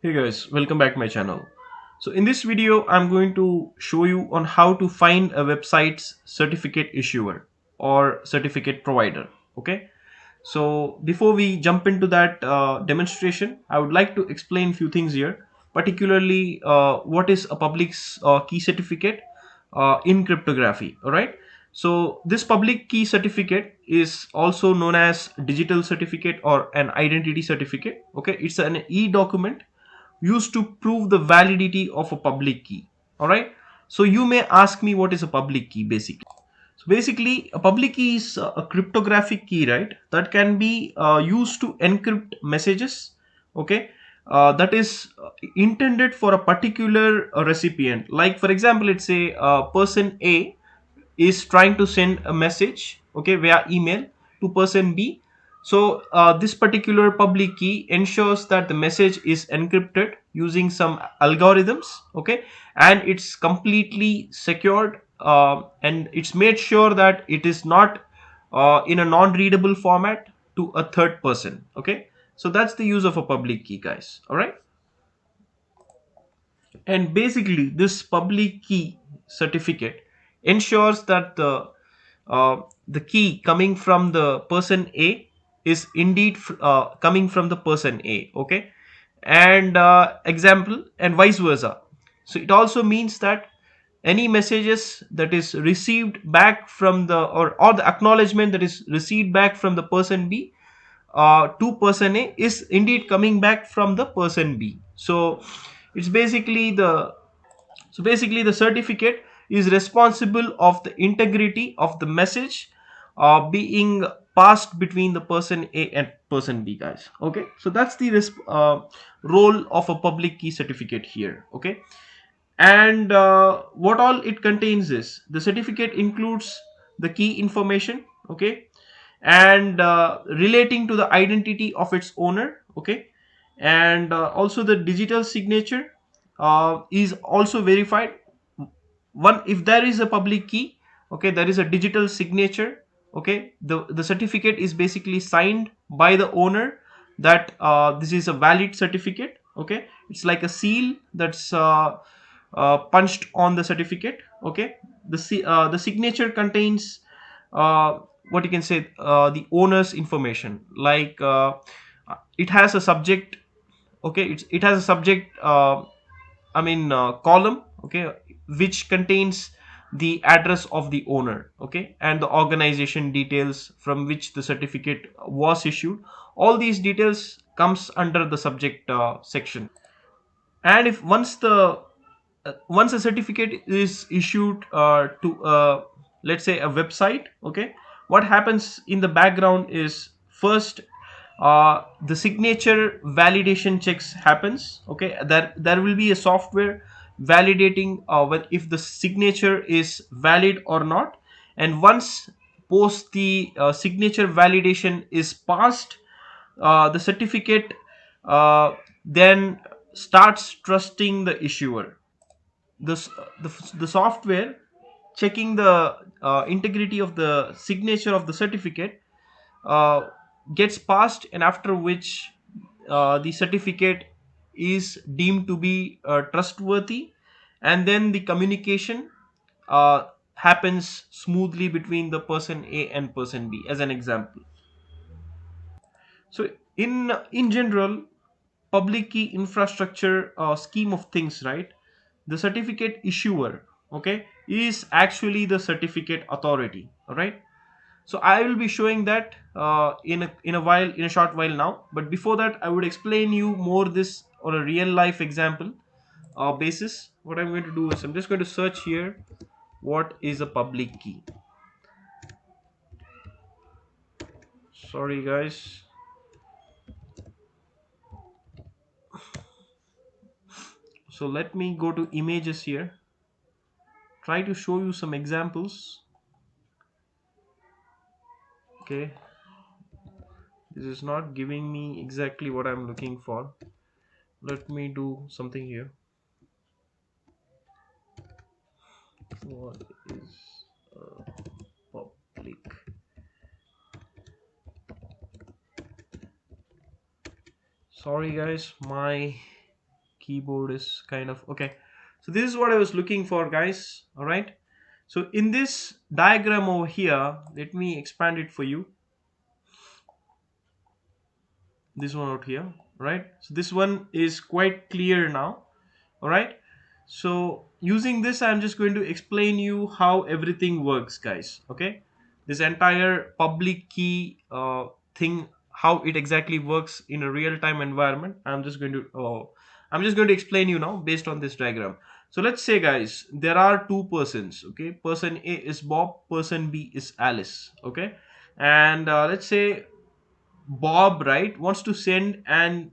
Hey guys, welcome back to my channel. So in this video, I'm going to show you on how to find a website's certificate issuer or certificate provider. Okay. So before we jump into that demonstration, I would like to explain few things here, particularly what is a public key certificate in cryptography. All right. So this public key certificate is also known as digital certificate or an identity certificate. Okay, it's an e-document used to prove the validity of a public key. All right. So you may ask me, what is a public key basically? So basically, a public key is a cryptographic key, right? That can be used to encrypt messages. Okay. That is intended for a particular recipient. Like for example, let's say person A is trying to send a message, okay, via email to person B. So this particular public key ensures that the message is encrypted using some algorithms, okay, and it's completely secured, and it's made sure that it is not in a non-readable format to a third person. Okay, so that's the use of a public key, guys. All right. And basically this public key certificate ensures that the key coming from the person A is indeed coming from the person A. Okay. And example, and vice versa. So it also means that any messages that is received back from the or the acknowledgement that is received back from the person B to person A is indeed coming back from the person B. So it's basically the certificate is responsible of the integrity of the message being passed between the person A and person B, guys. Okay, so that's the role of a public key certificate here. Okay, and what all it contains is the certificate includes the key information, okay, and relating to the identity of its owner, okay, and also the digital signature is also verified. One, if there is a public key, okay, there is a digital signature, okay, the certificate is basically signed by the owner that this is a valid certificate. Okay, it's like a seal that's punched on the certificate. Okay, the signature contains uh, what you can say, the owner's information, like it has a subject. Okay, it has a subject, column, okay, which contains the address of the owner, okay, and the organization details from which the certificate was issued. All these details comes under the subject section. And if once a certificate is issued to let's say a website, okay, what happens in the background is first the signature validation checks happens. Okay, there will be a software validating if the signature is valid or not. And once post the signature validation is passed, the certificate then starts trusting the issuer. The software checking the integrity of the signature of the certificate uh, gets passed, and after which the certificate is deemed to be trustworthy, and then the communication happens smoothly between the person A and person B, as an example. So in general, public key infrastructure scheme of things, right, the certificate issuer, okay, is actually the certificate authority. All right. So I will be showing that in a short while now, but before that I would explain you more this on a real life example basis. What I'm going to do is I'm just going to search here, what is a public key. Sorry guys. So let me go to images here, try to show you some examples. Okay, this is not giving me exactly what I'm looking for. Let me do something here. What is public? Sorry guys, my keyboard is kind of okay. So this is what I was looking for, guys. All right. So in this diagram over here, let me expand it for you. This one out here, right? So this one is quite clear now. All right. So using this, I'm just going to explain you how everything works, guys. Okay. This entire public key thing, how it exactly works in a real time environment, I'm just going to explain you now based on this diagram. So let's say, guys, there are two persons. Okay, person A is Bob, person B is Alice. Okay, and let's say Bob, right, wants to send an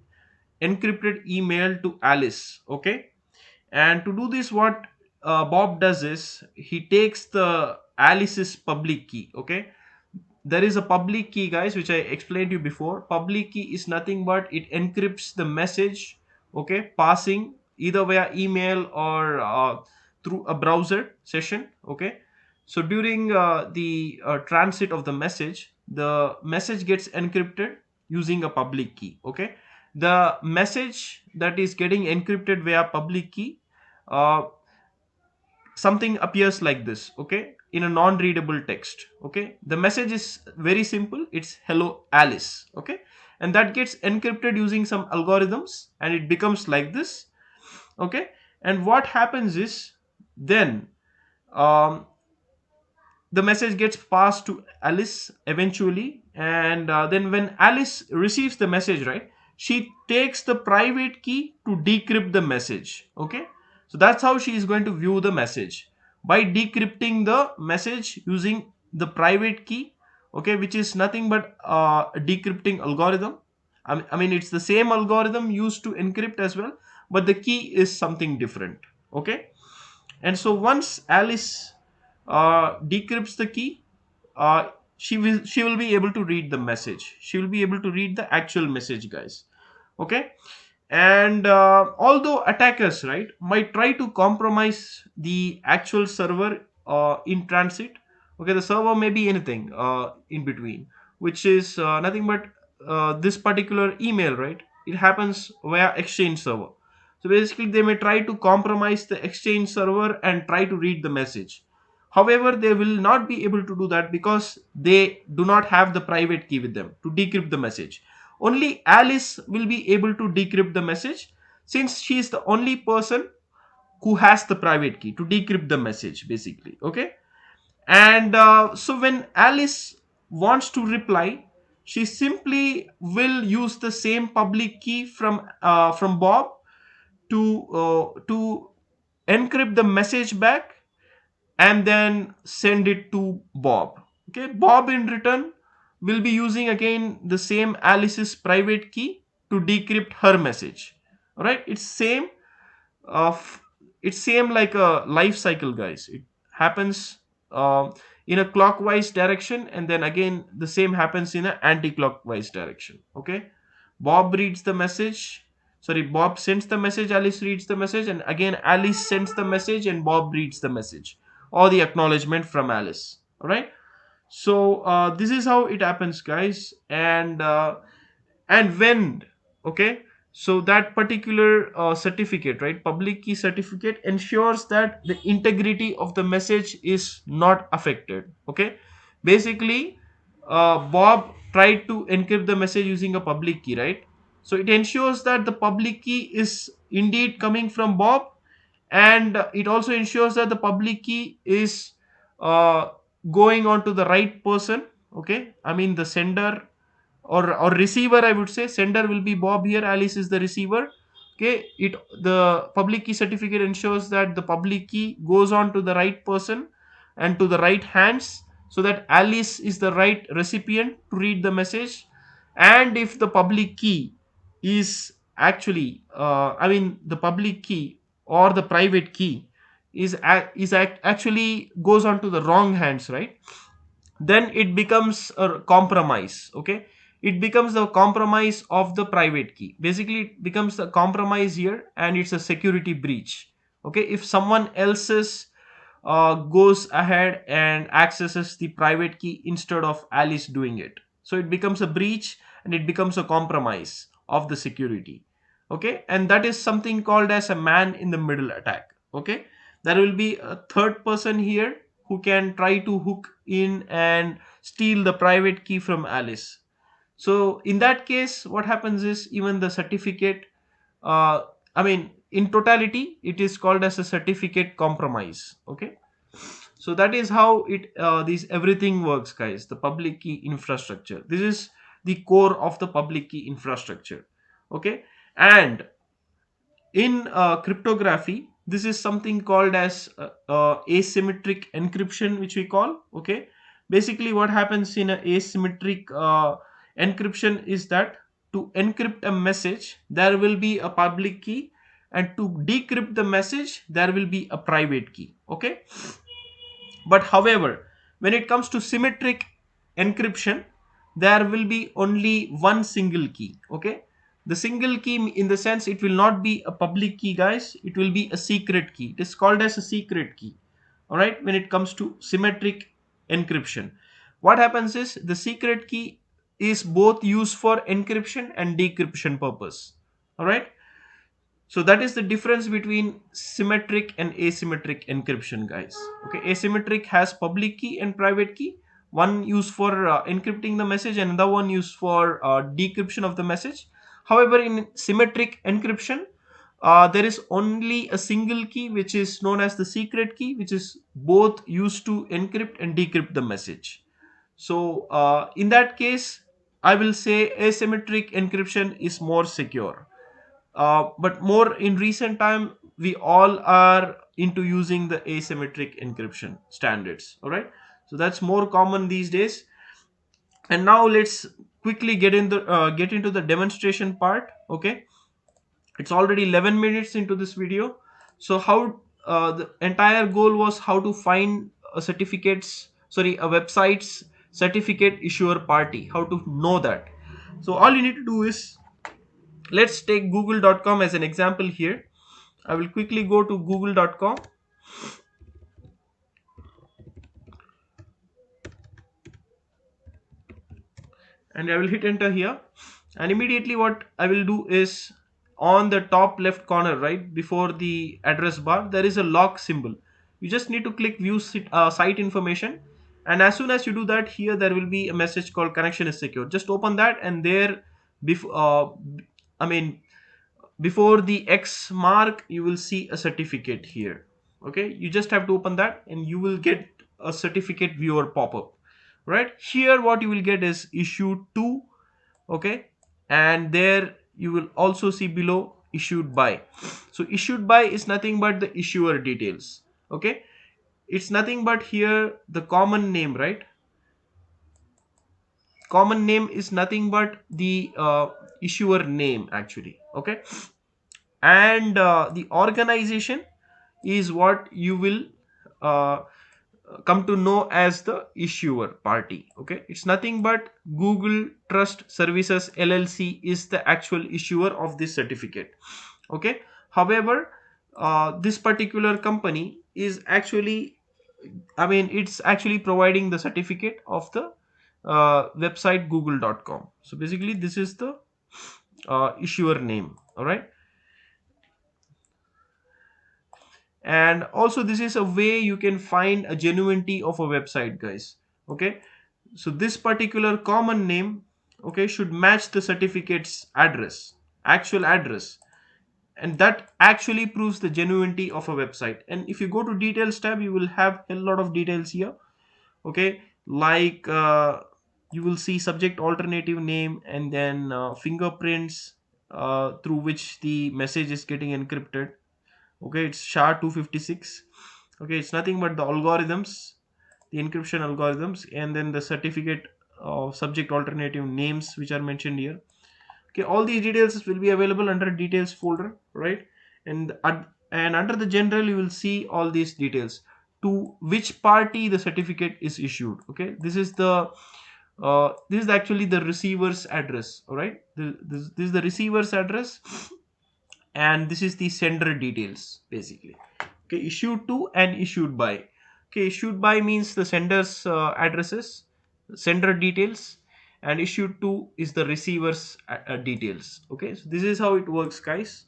encrypted email to Alice. Okay, and to do this, what Bob does is he takes the Alice's public key. Okay, there is a public key, guys, which I explained to you before. Public key is nothing but it encrypts the message, okay, passing either via email or through a browser session. Okay, so during the transit of the message gets encrypted using a public key. Okay, the message that is getting encrypted via public key, uh, something appears like this, okay, in a non-readable text. Okay, the message is very simple, it's hello Alice. Okay, and that gets encrypted using some algorithms and it becomes like this. Okay, and what happens is then um, the message gets passed to Alice eventually, and then when Alice receives the message, right, she takes the private key to decrypt the message. Okay, so that's how she is going to view the message, by decrypting the message using the private key. Okay, which is nothing but a decrypting algorithm. I mean it's the same algorithm used to encrypt as well, but the key is something different. Okay, and so once Alice decrypts the key, she will be able to read the message. She will be able to read the actual message, guys. Okay, and although attackers, right, might try to compromise the actual server in transit. Okay, the server may be anything in between, which is nothing but this particular email, right? It happens via Exchange server. So basically, they may try to compromise the Exchange server and try to read the message. However, they will not be able to do that because they do not have the private key with them to decrypt the message. Only Alice will be able to decrypt the message, since she is the only person who has the private key to decrypt the message, basically. Okay, and so when Alice wants to reply, she simply will use the same public key from Bob to encrypt the message back and then send it to Bob. Okay, Bob in return will be using again the same Alice's private key to decrypt her message. All right, it's same of it's same like a life cycle, guys. It happens in a clockwise direction, and then again the same happens in an anti-clockwise direction. Okay, Bob reads the message. Sorry, Bob sends the message, Alice reads the message, and again Alice sends the message and Bob reads the message or the acknowledgement from Alice. All right, so this is how it happens, guys. And when, okay, so that particular certificate, right, public key certificate ensures that the integrity of the message is not affected. Okay, basically Bob tried to encrypt the message using a public key, right? So it ensures that the public key is indeed coming from Bob, and it also ensures that the public key is uh, going on to the right person. Okay, I mean the sender or receiver, I would say. Sender will be Bob here, Alice is the receiver. Okay, it the public key certificate ensures that the public key goes on to the right person and to the right hands, so that Alice is the right recipient to read the message. And if the public key is actually the public key or the private key actually goes on to the wrong hands, right, then it becomes a compromise. Okay, it becomes the compromise of the private key. Basically it becomes a compromise here, and it's a security breach. Okay, if someone else's goes ahead and accesses the private key instead of Alice doing it, so it becomes a breach and it becomes a compromise of the security. Okay, and that is something called as a man in the middle attack. Okay, there will be a third person here who can try to hook in and steal the private key from Alice. So in that case, what happens is even the certificate, uh, I mean, in totality, it is called as a certificate compromise. Okay, so that is how it this everything works, guys. The public key infrastructure. This is the core of the public key infrastructure. Okay, and in cryptography, this is something called as asymmetric encryption, which we call. Okay, basically what happens in a asymmetric encryption is that to encrypt a message there will be a public key, and to decrypt the message there will be a private key. Okay, but however, when it comes to symmetric encryption, there will be only one single key. Okay, the single key in the sense it will not be a public key, guys. It will be a secret key. It is called as a secret key. All right. When it comes to symmetric encryption, what happens is the secret key is both used for encryption and decryption purpose. All right, so that is the difference between symmetric and asymmetric encryption, guys. Okay, asymmetric has public key and private key. One used for encrypting the message, and another one used for decryption of the message. However, in symmetric encryption, there is only a single key, which is known as the secret key, which is both used to encrypt and decrypt the message. So, in that case, I will say asymmetric encryption is more secure, but more in recent time we all are into using the asymmetric encryption standards. All right, so that's more common these days. And now let's quickly get into the demonstration part. Okay, it's already 11 minutes into this video. So how the entire goal was how to find a a website's certificate issuer party, how to know that. So all you need to do is, let's take google.com as an example here. I will quickly go to google.com and I will hit enter here. And immediately what I will do is, on the top left corner, right before the address bar, there is a lock symbol. You just need to click view site information. And as soon as you do that, here there will be a message called connection is secure. Just open that, and there, before, I mean, before the X mark, you will see a certificate here. Okay, you just have to open that and you will get a certificate viewer pop-up. Right here, what you will get is issued to. Okay, and there you will also see below issued by. So issued by is nothing but the issuer details. Okay, it's nothing but here the common name, right? Common name is nothing but the issuer name actually. Okay, and the organization is what you will uh, come to know as the issuer party. Okay, it's nothing but Google Trust Services LLC is the actual issuer of this certificate. Okay, however, this particular company is actually, I mean, it's actually providing the certificate of the website google.com. So basically this is the issuer name. All right, and also this is a way you can find a genuinity of a website, guys. Okay, so this particular common name, okay, should match the certificate's address, actual address, and that actually proves the genuinity of a website. And if you go to details tab, you will have a lot of details here. Okay, like you will see subject alternative name, and then fingerprints through which the message is getting encrypted. Okay, it's SHA-256. Okay, it's nothing but the algorithms, the encryption algorithms, and then the certificate of subject alternative names which are mentioned here. Okay, all these details will be available under details folder, right? And under the general you will see all these details, to which party the certificate is issued. Okay, this is actually the receiver's address. All right, this is the receiver's address, and this is the sender details basically. Okay, issued to and issued by. Okay, issued by means the sender's addresses, sender details, and issue 2 is the receiver's details. Okay, so this is how it works, guys.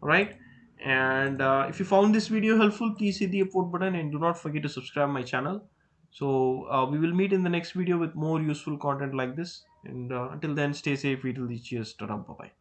All right. And if you found this video helpful, please hit the support button and do not forget to subscribe my channel. So we will meet in the next video with more useful content like this, and until then, stay safe, eat healthy, cheers, ta, bye bye.